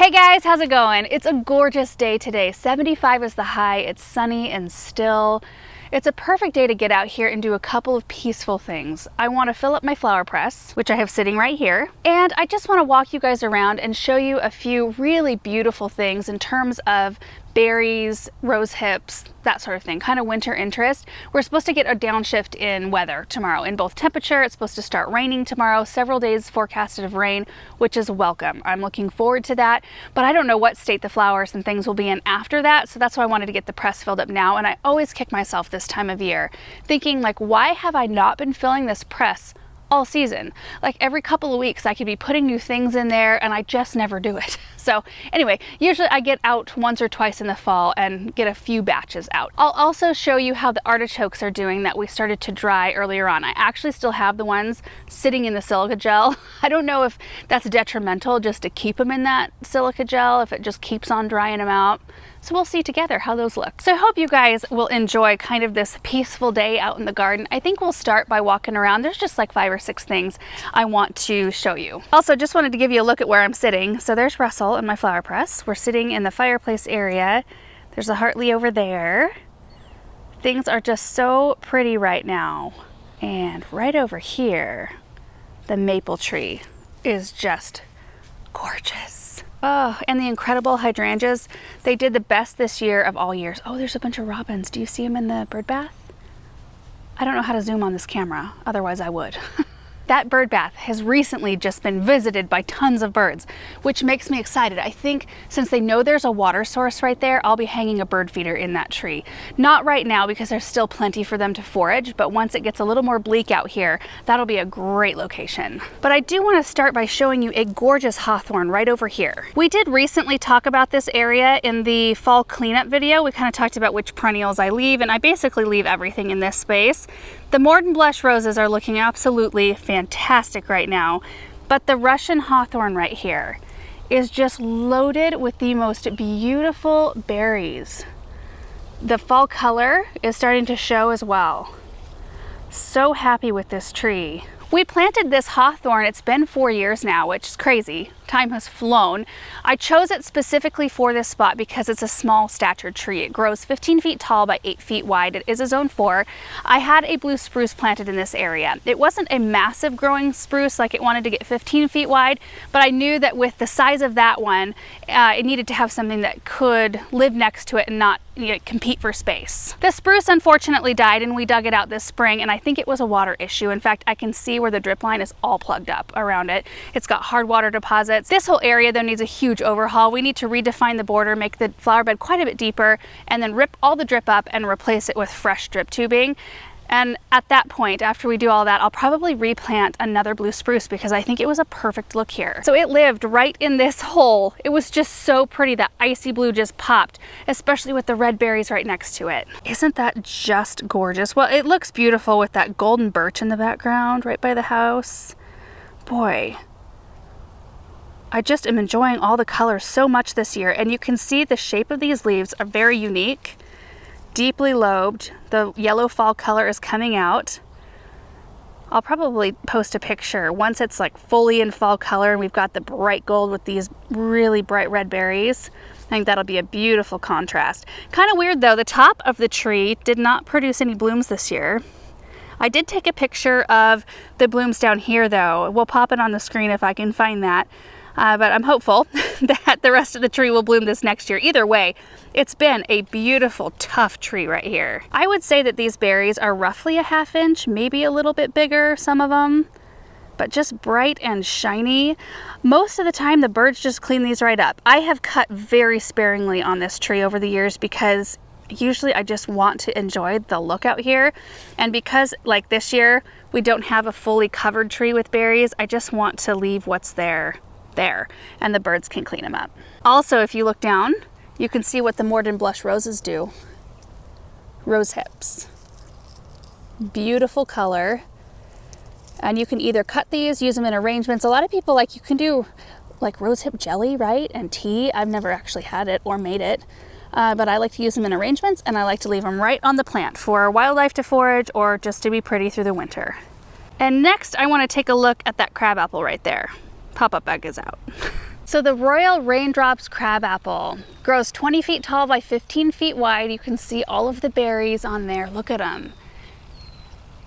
Hey guys, how's it going? It's a gorgeous day today. 75 is the high, it's sunny and still. It's a perfect day to get out here and do a couple of peaceful things. I want to fill up my flower press, which I have sitting right here, and I just want to walk you guys around and show you a few really beautiful things in terms of berries, rose hips, that sort of thing, kind of winter interest. We're supposed to get a downshift in weather tomorrow in both temperature. It's supposed to start raining tomorrow, several days forecasted of rain, which is welcome. I'm looking forward to that, but I don't know what state the flowers and things will be in after that, so that's why I wanted to get the press filled up now. And I always kick myself this time of year thinking, like, why have I not been filling this press all season? Like every couple of weeks I could be putting new things in there and I just never do it. So anyway, usually I get out once or twice in the fall and get a few batches out. I'll also show you how the artichokes are doing that we started to dry earlier on. I actually still have the ones sitting in the silica gel. I don't know if that's detrimental just to keep them in that silica gel, if it just keeps on drying them out. So we'll see together how those look. So I hope you guys will enjoy kind of this peaceful day out in the garden. I think we'll start by walking around. There's just like 5 or 6 things I want to show you. Also, just wanted to give you a look at where I'm sitting. So there's Russell and my flower press. We're sitting in the fireplace area. There's a Hartley over there. Things are just so pretty right now. And right over here, the maple tree is just gorgeous. Oh, and the incredible hydrangeas. They did the best this year of all years. Oh, there's a bunch of robins. Do you see them in the bird bath? I don't know how to zoom on this camera, otherwise I would. That bird bath has recently just been visited by tons of birds, which makes me excited. I think since they know there's a water source right there, I'll be hanging a bird feeder in that tree. Not right now because there's still plenty for them to forage, but once it gets a little more bleak out here, that'll be a great location. But I do want to start by showing you a gorgeous hawthorn right over here. We did recently talk about this area in the fall cleanup video. We kind of talked about which perennials I leave, and I basically leave everything in this space. The Morton blush roses are looking absolutely fantastic right now, but the Russian hawthorn right here is just loaded with the most beautiful berries. The fall color is starting to show as well. So happy with this tree. We planted this hawthorn, it's been 4 years now, which is crazy. Time has flown. I chose it specifically for this spot because it's a small statured tree. It grows 15 feet tall by 8 feet wide. It is a zone 4. I had a blue spruce planted in this area. It wasn't a massive growing spruce, like it wanted to get 15 feet wide, but I knew that with the size of that one, it needed to have something that could live next to it and not, you know, compete for space. The spruce unfortunately died and we dug it out this spring, and I think it was a water issue. In fact, I can see where the drip line is all plugged up around it. It's got hard water deposits. This whole area though needs a huge overhaul. We need to redefine the border, make the flower bed quite a bit deeper, and then rip all the drip up and replace it with fresh drip tubing. And at that point, after we do all that, I'll probably replant another blue spruce because I think it was a perfect look here. So it lived right in this hole. It was just so pretty. That icy blue just popped, especially with the red berries right next to it. Isn't that just gorgeous? Well, it looks beautiful with that golden birch in the background right by the house. Boy, I just am enjoying all the colors so much this year, and you can see the shape of these leaves are very unique. Deeply lobed, the yellow fall color is coming out. I'll probably post a picture once it's like fully in fall color and we've got the bright gold with these really bright red berries. I think that'll be a beautiful contrast. Kind of weird though, the top of the tree did not produce any blooms this year. I did take a picture of the blooms down here though. We'll pop it on the screen if I can find that. But I'm hopeful that the rest of the tree will bloom this next year. Either way, it's been a beautiful, tough tree right here. I would say that these berries are roughly a ½ inch, maybe a little bit bigger, some of them, but just bright and shiny. Most of the time, the birds just clean these right up. I have cut very sparingly on this tree over the years because usually I just want to enjoy the look out here. And because, like this year, we don't have a fully covered tree with berries, I just want to leave what's there, and the birds can clean them up. Also, if you look down, you can see what the Morton blush roses do. Rose hips. Beautiful color. And you can either cut these, use them in arrangements. A lot of people, like, you can do like rose hip jelly, right? And tea. I've never actually had it or made it. But I like to use them in arrangements, and I like to leave them right on the plant for wildlife to forage or just to be pretty through the winter. And next, I want to take a look at that crabapple right there. Pop-up bug is out. So the Royal Raindrops Crabapple grows 20 feet tall by 15 feet wide. You can see all of the berries on there. Look at them.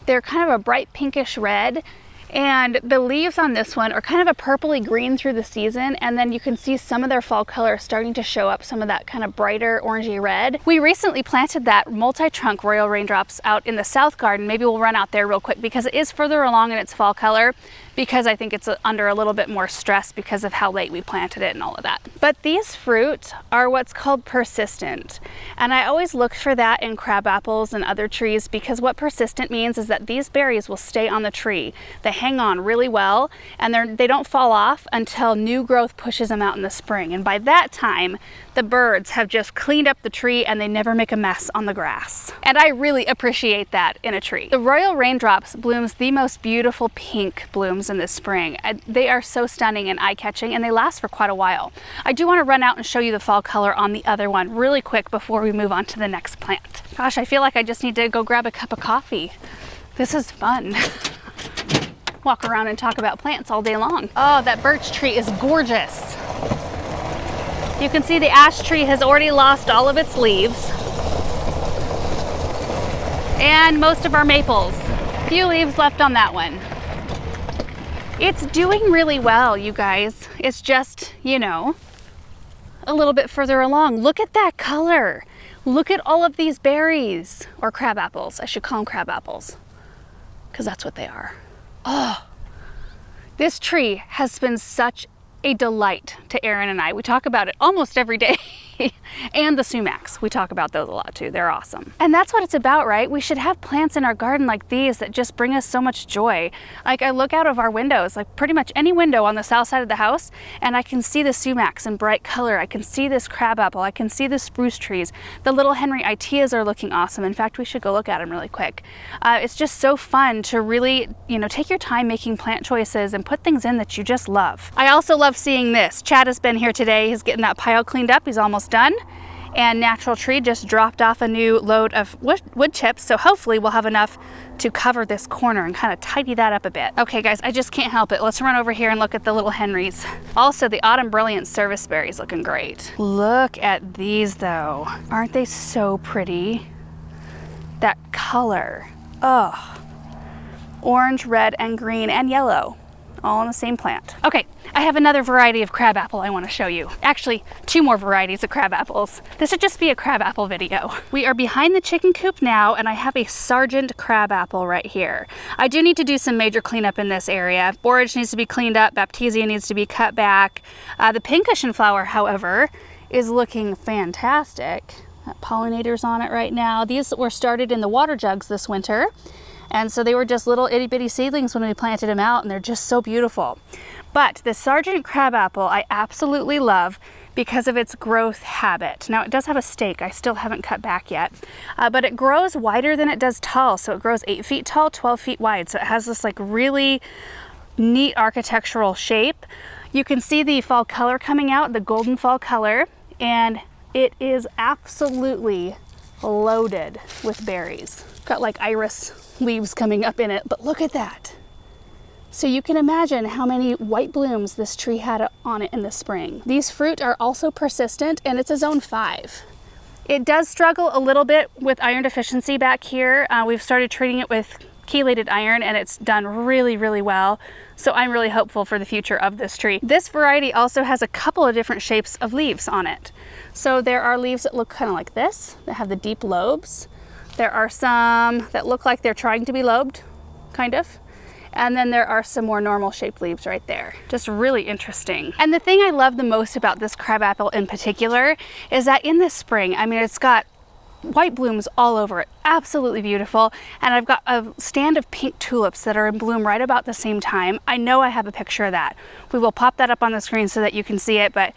They're kind of a bright pinkish red, and the leaves on this one are kind of a purpley green through the season, and then you can see some of their fall color starting to show up, some of that kind of brighter orangey red. We recently planted that multi-trunk Royal Raindrops out in the south garden. Maybe we'll run out there real quick because it is further along in its fall color, because I think it's under a little bit more stress because of how late we planted it and all of that. But these fruit are what's called persistent. And I always look for that in crab apples and other trees, because what persistent means is that these berries will stay on the tree. They hang on really well, and they don't fall off until new growth pushes them out in the spring. And by that time, the birds have just cleaned up the tree and they never make a mess on the grass. And I really appreciate that in a tree. The Royal Raindrops blooms the most beautiful pink blooms in the spring. They are so stunning and eye-catching, and they last for quite a while. I do want to run out and show you the fall color on the other one really quick before we move on to the next plant. Gosh, I feel like I just need to go grab a cup of coffee. This is fun. Walk around and talk about plants all day long. Oh, that birch tree is gorgeous. You can see the ash tree has already lost all of its leaves. And most of our maples. Few leaves left on that one. It's doing really well, you guys. It's just, you know, a little bit further along. Look at that color. Look at all of these berries, or crab apples. I should call them crab apples, because that's what they are. Oh, this tree has been such a delight to Aaron and I. We talk about it almost every day. And the sumacs, we talk about those a lot too. They're awesome. And that's what it's about, right? We should have plants in our garden like these that just bring us so much joy. Like, I look out of our windows, like pretty much any window on the south side of the house, and I can see the sumacs in bright color. I can see this crabapple. I can see the spruce trees. The little Henry Iteas are looking awesome. In fact, we should go look at them really quick. It's just so fun to really, you know, take your time making plant choices and put things in that you just love. I also love seeing this. Chad has been here today. He's getting that pile cleaned up. He's almost done. And Natural Tree just dropped off a new load of wood chips, so hopefully we'll have enough to cover this corner and kind of tidy that up a bit. Okay guys, I just can't help it. Let's run over here and look at the little Henrys. Also, the Autumn Brilliant Serviceberry's looking great. Look at these though. Aren't they so pretty? That color. Oh, orange, red, and green, and yellow. All on the same plant. Okay, I have another variety of crabapple I want to show you. Actually, two more varieties of crabapples. This should just be a crabapple video. We are behind the chicken coop now, and I have a Sargent Crabapple right here. I do need to do some major cleanup in this area. Borage needs to be cleaned up, Baptisia needs to be cut back. The Pincushion flower, however, is looking fantastic. Got pollinators on it right now. These were started in the water jugs this winter. And so they were just little itty bitty seedlings when we planted them out, and they're just so beautiful. But the Sargent Crabapple I absolutely love because of its growth habit. Now it does have a stake I still haven't cut back yet, but it grows wider than it does tall. So it grows 8 feet tall, 12 feet wide. So it has this like really neat architectural shape. You can see the fall color coming out, the golden fall color, and it is absolutely loaded with berries. Got like iris leaves coming up in it, but look at that. So you can imagine how many white blooms this tree had on it in the spring. These fruit are also persistent, and it's a zone 5. It does struggle a little bit with iron deficiency back here. We've started treating it with chelated iron, and it's done really, really well. So I'm really hopeful for the future of this tree. This variety also has a couple of different shapes of leaves on it. So there are leaves that look kind of like this, that have the deep lobes. There are some that look like they're trying to be lobed, kind of. And then there are some more normal shaped leaves right there. Just really interesting. And the thing I love the most about this crabapple in particular is that in the spring, I mean, it's got white blooms all over it. Absolutely beautiful. And I've got a stand of pink tulips that are in bloom right about the same time. I know I have a picture of that. We will pop that up on the screen so that you can see it, but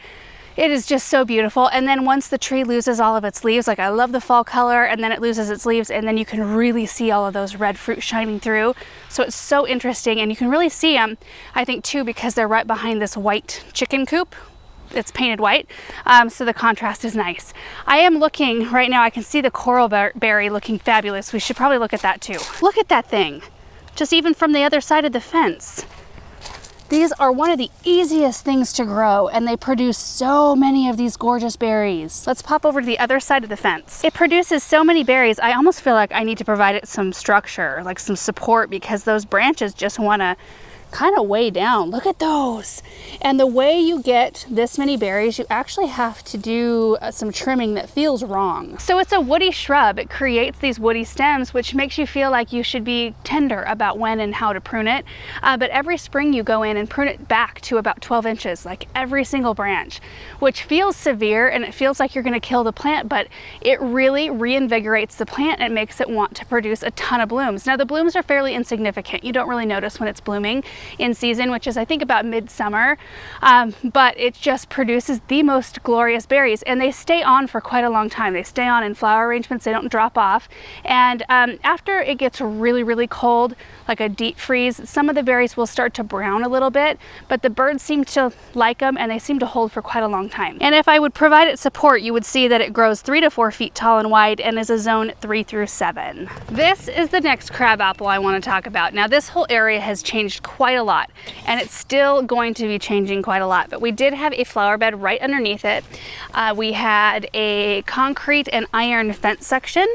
it is just so beautiful. And then once the tree loses all of its leaves, like I love the fall color, and then it loses its leaves, and then you can really see all of those red fruit shining through. So it's so interesting, and you can really see them, I think too, because they're right behind this white chicken coop. It's painted white, so the contrast is nice. I am looking right now, I can see the Coralberry looking fabulous. We should probably look at that too. Look at that thing, just even from the other side of the fence. These are one of the easiest things to grow, and they produce so many of these gorgeous berries. Let's pop over to the other side of the fence. It produces so many berries, I almost feel like I need to provide it some structure, like some support, because those branches just want to kind of way down. Look at those. And the way you get this many berries, you actually have to do some trimming that feels wrong. So it's a woody shrub. It creates these woody stems, which makes you feel like you should be tender about when and how to prune it. But every spring you go in and prune it back to about 12 inches, like every single branch, which feels severe and it feels like you're going to kill the plant, but it really reinvigorates the plant and makes it want to produce a ton of blooms. Now the blooms are fairly insignificant. You don't really notice when it's blooming in season, which is I think about midsummer, but it just produces the most glorious berries, and they stay on for quite a long time. They stay on in flower arrangements, they don't drop off, and after it gets really cold, like a deep freeze, some of the berries will start to brown a little bit, but the birds seem to like them and they seem to hold for quite a long time. And if I would provide it support, you would see that it grows 3 to 4 feet tall and wide and is a zone 3 through 7. This is the next crabapple I want to talk about. Now this whole area has changed quite a lot, and it's still going to be changing quite a lot, but we did have a flower bed right underneath it. We had a concrete and iron fence section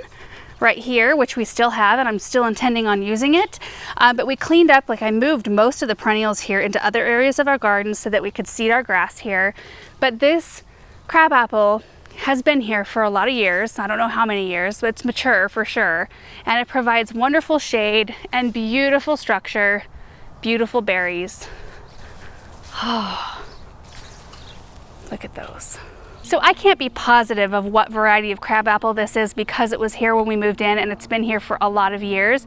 right here, which we still have, and I'm still intending on using it. But we cleaned up, like I moved most of the perennials here into other areas of our garden so that we could seed our grass here. But this crabapple has been here for a lot of years. I don't know how many years, but it's mature for sure. And it provides wonderful shade and beautiful structure, beautiful berries. Oh, look at those. So I can't be positive of what variety of crabapple this is because it was here when we moved in and it's been here for a lot of years,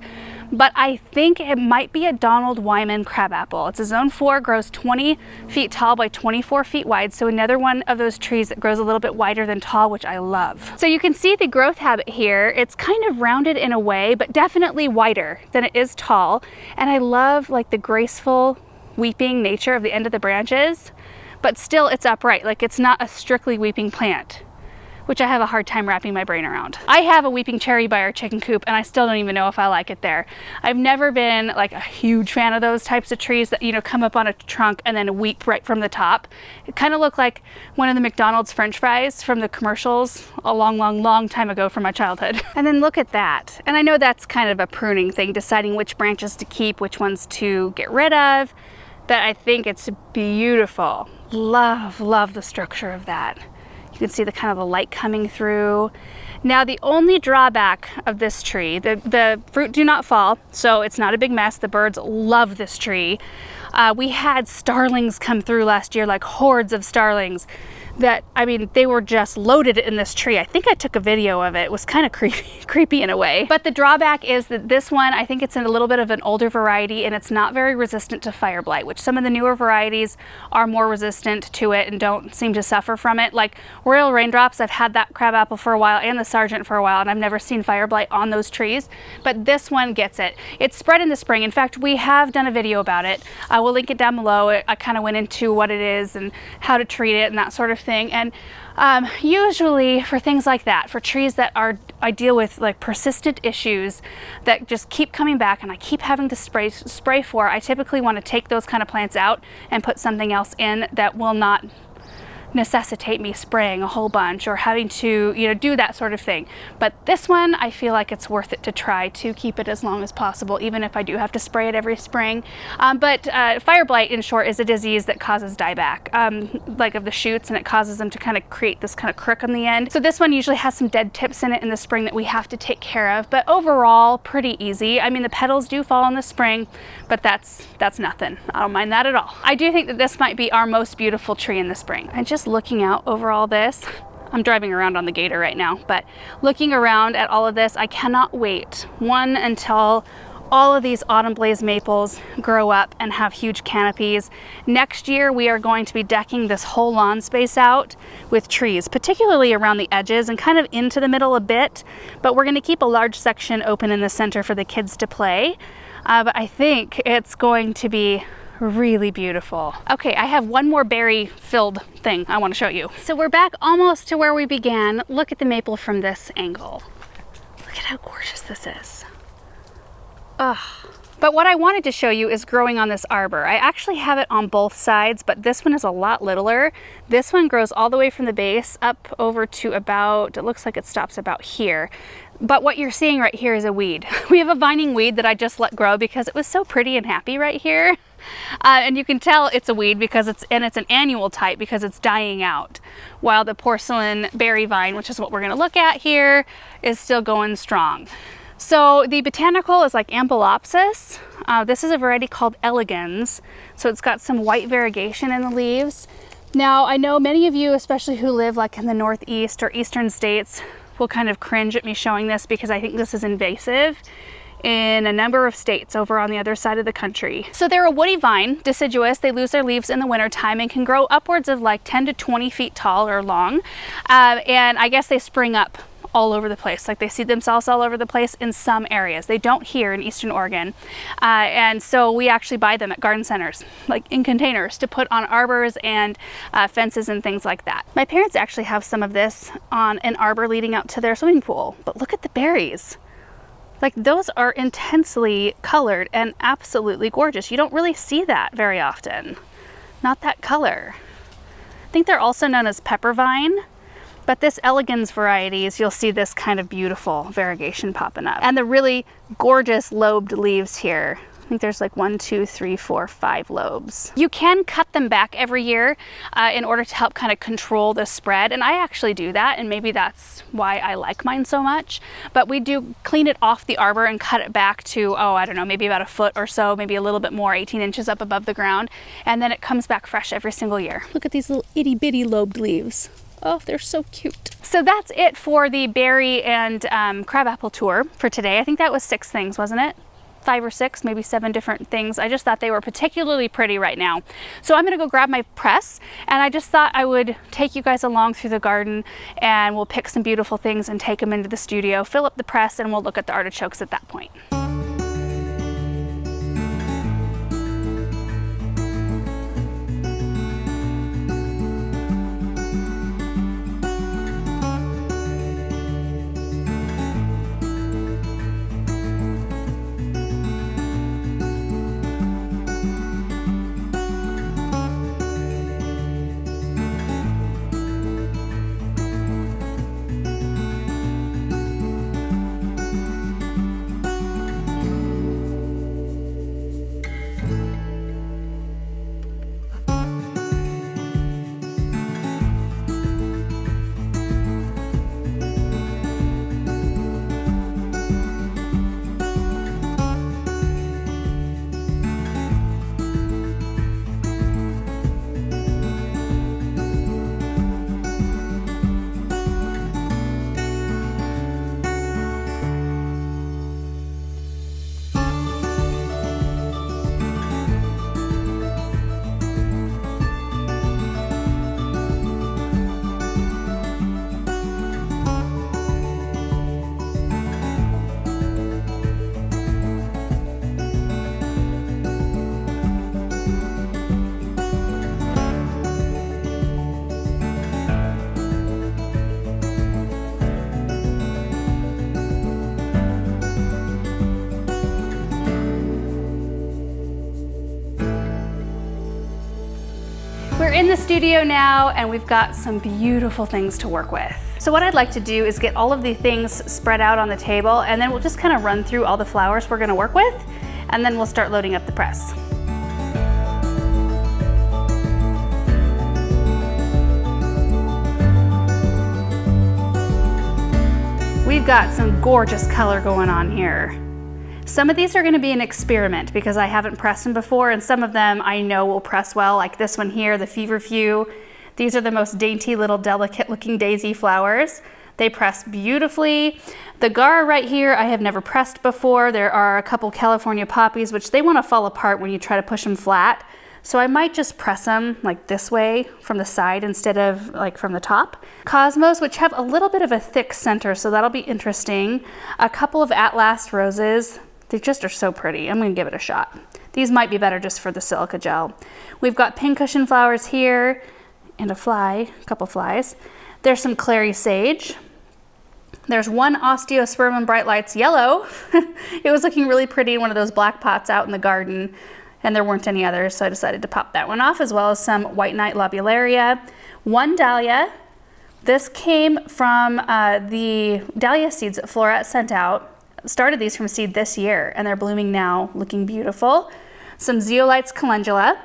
but I think it might be a Donald Wyman crabapple. It's a zone 4, grows 20 feet tall by 24 feet wide, so another one of those trees that grows a little bit wider than tall, which I love. So you can see the growth habit here. It's kind of rounded in a way, but definitely wider than it is tall, and I love like the graceful weeping nature of the end of the branches. But still it's upright, like it's not a strictly weeping plant, which I have a hard time wrapping my brain around. I have a weeping cherry by our chicken coop and I still don't even know if I like it there. I've never been like a huge fan of those types of trees that, you know, come up on a trunk and then weep right from the top. It kind of looked like one of the McDonald's French fries from the commercials a long time ago from my childhood. And then look at that. And I know that's kind of a pruning thing, deciding which branches to keep, which ones to get rid of, but I think it's beautiful. Love the structure of that. You can see the kind of the light coming through. Now the only drawback of this tree, the fruit do not fall, so it's not a big mess. The birds love this tree. We had starlings come through last year, like hordes of starlings that, I mean, they were just loaded in this tree. I think I took a video of it. It was kind of creepy in a way. But the drawback is that this one, I think it's in a little bit of an older variety and it's not very resistant to fire blight, which some of the newer varieties are more resistant to it and don't seem to suffer from it. Like Royal Raindrops, I've had that crabapple for a while and the Sargent for a while, and I've never seen fire blight on those trees, but this one gets it. It's spread in the spring. In fact, we have done a video about it. I will link it down below. I kind of went into what it is and how to treat it and that sort of thing. And usually for things like that, for trees that I deal with like persistent issues that just keep coming back and I keep having to spray for, I typically want to take those kind of plants out and put something else in that will not necessitate me spraying a whole bunch or having to, you know, do that sort of thing. But this one, I feel like it's worth it to try to keep it as long as possible, even if I do have to spray it every spring. But fire blight, in short, is a disease that causes dieback, like of the shoots, and it causes them to kind of create this kind of crook on the end. So this one usually has some dead tips in it in the spring that we have to take care of, but overall, pretty easy. I mean, the petals do fall in the spring, but that's nothing. I don't mind that at all. I do think that this might be our most beautiful tree in the spring. And just looking out over all this, I'm driving around on the Gator right now, but looking around at all of this, I cannot wait until all of these autumn blaze maples grow up and have huge canopies. Next year, we are going to be decking this whole lawn space out with trees, particularly around the edges and kind of into the middle a bit, but we're going to keep a large section open in the center for the kids to play. But I think it's going to be really beautiful. Okay, I have one more berry filled thing I want to show you. So we're back almost to where we began. Look at the maple from this angle. Look at how gorgeous this is. Ugh. But what I wanted to show you is growing on this arbor. I actually have it on both sides, but this one is a lot littler. This one grows all the way from the base up over to about, it looks like it stops about here. But what you're seeing right here is a weed. We have a vining weed that I just let grow because it was so pretty and happy right here. And you can tell it's a weed because it's an annual type because it's dying out. While the porcelain berry vine, which is what we're gonna look at here, is still going strong. So the botanical is like Ampelopsis. This is a variety called Elegans. So it's got some white variegation in the leaves. Now I know many of you, especially who live like in the Northeast or Eastern states, will kind of cringe at me showing this because I think this is invasive in a number of states over on the other side of the country. So they're a woody vine, deciduous. They lose their leaves in the wintertime and can grow upwards of like 10 to 20 feet tall or long. And I guess they spring up all over the place. Like they see themselves all over the place in some areas. They don't here in Eastern Oregon. And so we actually buy them at garden centers, like in containers to put on arbors and fences and things like that. My parents actually have some of this on an arbor leading out to their swimming pool, but look at the berries. Like those are intensely colored and absolutely gorgeous. You don't really see that very often. Not that color. I think they're also known as pepper vine. But this Elegans varieties, you'll see this kind of beautiful variegation popping up. And the really gorgeous lobed leaves here. I think there's like 1, 2, 3, 4, 5 lobes. You can cut them back every year in order to help kind of control the spread. And I actually do that, and maybe that's why I like mine so much. But we do clean it off the arbor and cut it back to, oh, I don't know, maybe about a foot or so, maybe a little bit more, 18 inches up above the ground. And then it comes back fresh every single year. Look at these little itty bitty lobed leaves. Oh, they're so cute. So that's it for the berry and crabapple tour for today. I think that was 6 things, wasn't it? 5 or 6, maybe 7 different things. I just thought they were particularly pretty right now. So I'm gonna go grab my press, and I just thought I would take you guys along through the garden, and we'll pick some beautiful things and take them into the studio, fill up the press, and we'll look at the artichokes at that point. We're in the studio now, and we've got some beautiful things to work with. So what I'd like to do is get all of the things spread out on the table, and then we'll just kind of run through all the flowers we're gonna work with, and then we'll start loading up the press. We've got some gorgeous color going on here. Some of these are going to be an experiment because I haven't pressed them before, and some of them I know will press well, like this one here, the Feverfew. These are the most dainty little delicate looking daisy flowers. They press beautifully. The Gar right here I have never pressed before. There are a couple California poppies which they want to fall apart when you try to push them flat. So I might just press them like this way from the side instead of like from the top. Cosmos, which have a little bit of a thick center, so that'll be interesting. A couple of Atlas roses. They just are so pretty. I'm gonna give it a shot. These might be better just for the silica gel. We've got Pincushion Flowers here and a couple flies. There's some clary sage. There's one Osteospermum Bright Lights yellow. It was looking really pretty in one of those black pots out in the garden, and there weren't any others, so I decided to pop that one off, as well as some White Knight Lobularia. One dahlia. This came from the dahlia seeds that Flora sent out. Started these from seed this year, and they're blooming now, looking beautiful. Some Zeolites Calendula.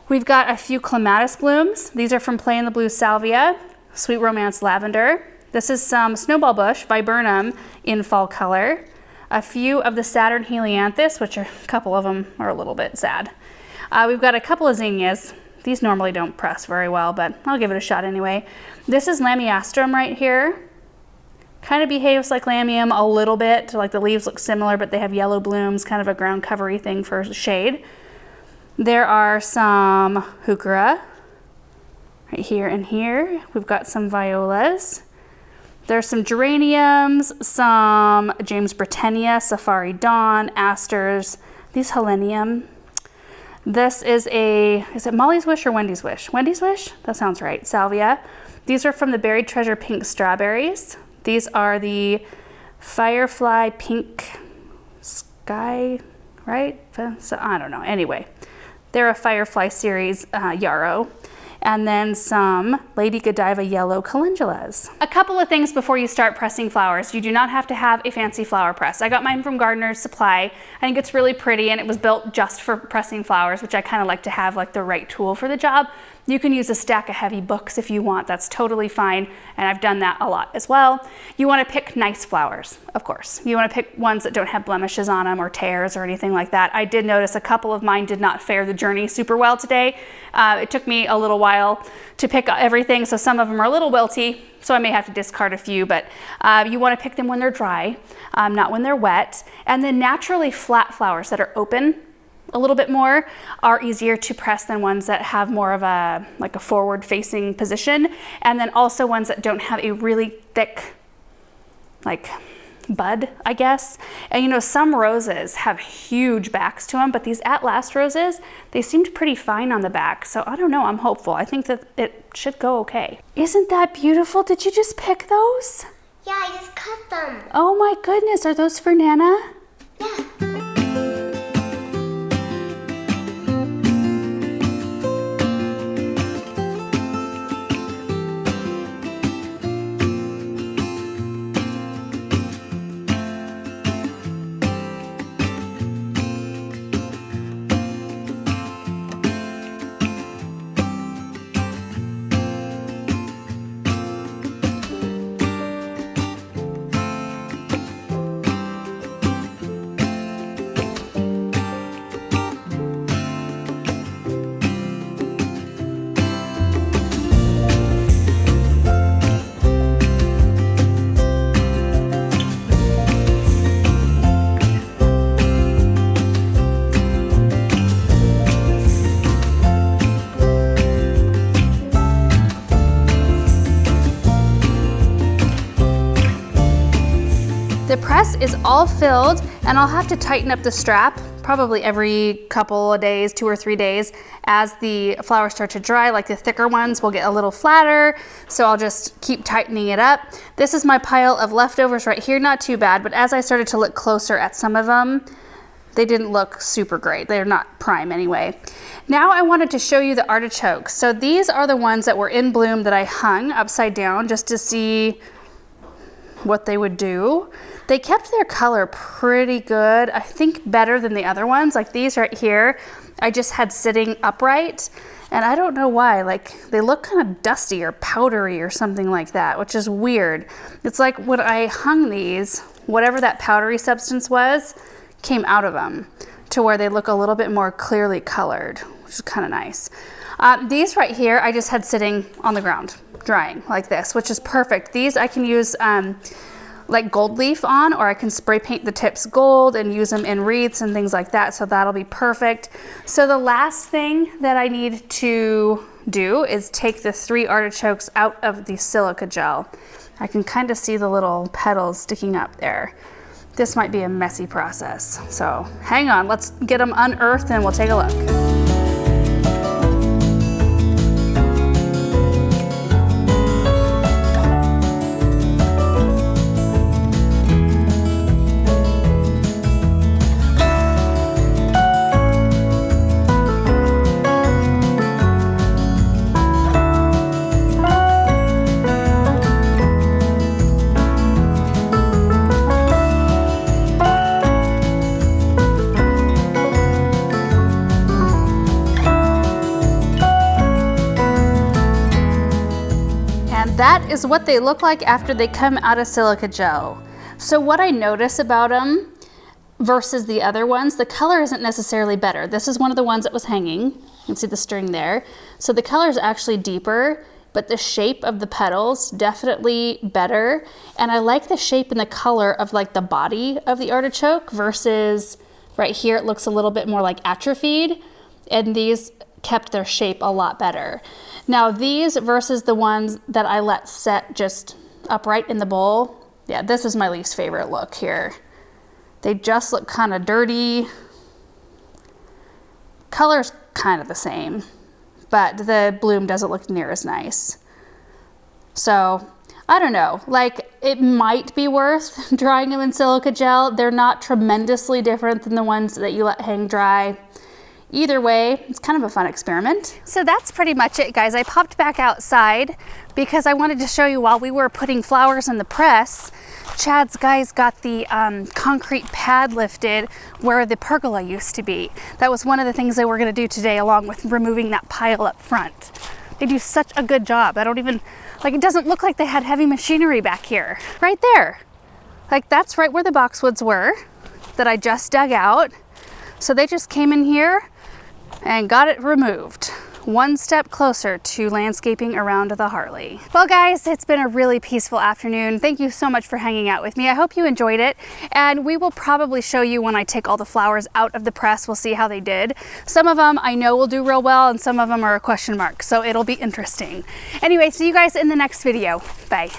We've got a few Clematis blooms. These are from Play in the Blue Salvia, Sweet Romance Lavender. This is some Snowball Bush, Viburnum, in fall color. A few of the Saturn Helianthus, which are, a couple of them are a little bit sad. We've got a couple of zinnias. These normally don't press very well, but I'll give it a shot anyway. This is Lamiastrum right here. Kind of behaves like Lamium a little bit, like the leaves look similar, but they have yellow blooms, kind of a ground covery thing for shade. There are some Heuchera right here and here. We've got some violas. There's some geraniums, some James Britannia, Safari Dawn, asters, these Helenium. This is it Molly's Wish or Wendy's Wish? Wendy's Wish? That sounds right. Salvia. These are from the Buried Treasure Pink Strawberries. These are the Firefly Pink Sky, right? So I don't know. Anyway, they're a Firefly series yarrow. And then some Lady Godiva yellow calendulas. A couple of things before you start pressing flowers. You do not have to have a fancy flower press. I got mine from Gardener's Supply. I think it's really pretty, and it was built just for pressing flowers, which I kind of like to have like the right tool for the job. You can use a stack of heavy books if you want. That's totally fine, and I've done that a lot as well. You want to pick nice flowers, of course. You want to pick ones that don't have blemishes on them or tears or anything like that. I did notice a couple of mine did not fare the journey super well today. It took me a little while to pick everything, so some of them are a little wilty, so I may have to discard a few, but you want to pick them when they're dry, not when they're wet. And then naturally flat flowers that are open a little bit more are easier to press than ones that have more of a like a forward facing position, and then also ones that don't have a really thick like bud, I guess. And you know, some roses have huge backs to them, but these At Last roses, they seemed pretty fine on the back, so I don't know, I'm hopeful. I think that it should go okay. Isn't that beautiful? Did you just pick those? Yeah, I just cut them. Oh my goodness, are those for Nana? Yeah. The press is all filled, and I'll have to tighten up the strap probably every couple of days, 2 or 3 days, as the flowers start to dry. Like the thicker ones will get a little flatter, so I'll just keep tightening it up. This is my pile of leftovers right here, not too bad, but as I started to look closer at some of them, they didn't look super great. They're not prime anyway. Now I wanted to show you the artichokes. So these are the ones that were in bloom that I hung upside down just to see what they would do. They kept their color pretty good. I think better than the other ones. Like these right here, I just had sitting upright, and I don't know why. Like they look kind of dusty or powdery or something like that, which is weird. It's like when I hung these, whatever that powdery substance was came out of them to where they look a little bit more clearly colored, which is kind of nice. These right here, I just had sitting on the ground, drying like this, which is perfect. These I can use like gold leaf on, or I can spray paint the tips gold and use them in wreaths and things like that, so that'll be perfect. So the last thing that I need to do is take the 3 artichokes out of the silica gel. I can kind of see the little petals sticking up there. This might be a messy process, so hang on, let's get them unearthed and we'll take a look. that is what they look like after they come out of silica gel. So what I notice about them versus the other ones, the color isn't necessarily better. This is one of the ones that was hanging. You can see the string there. So the color is actually deeper, but the shape of the petals definitely better. And I like the shape and the color of like the body of the artichoke versus right here, it looks a little bit more like atrophied, and these kept their shape a lot better. Now these versus the ones that I let set just upright in the bowl, yeah, this is my least favorite look here. They just look kind of dirty. Color's kind of the same, but the bloom doesn't look near as nice. So I don't know, like it might be worth drying them in silica gel. They're not tremendously different than the ones that you let hang dry. Either way, it's kind of a fun experiment. So that's pretty much it, guys. I popped back outside because I wanted to show you while we were putting flowers in the press, Chad's guys got the concrete pad lifted where the pergola used to be. That was one of the things they were gonna do today, along with removing that pile up front. They do such a good job. I don't even, like, it doesn't look like they had heavy machinery back here. Right there. Like, that's right where the boxwoods were that I just dug out. So they just came in here and got it removed. One step closer to landscaping around the Harley. Well guys, it's been a really peaceful afternoon. Thank you so much for hanging out with me. I hope you enjoyed it, and we will probably show you when I take all the flowers out of the press. We'll see how they did. Some of them I know will do real well, and some of them are a question mark, so it'll be interesting. Anyway, see you guys in the next video. Bye.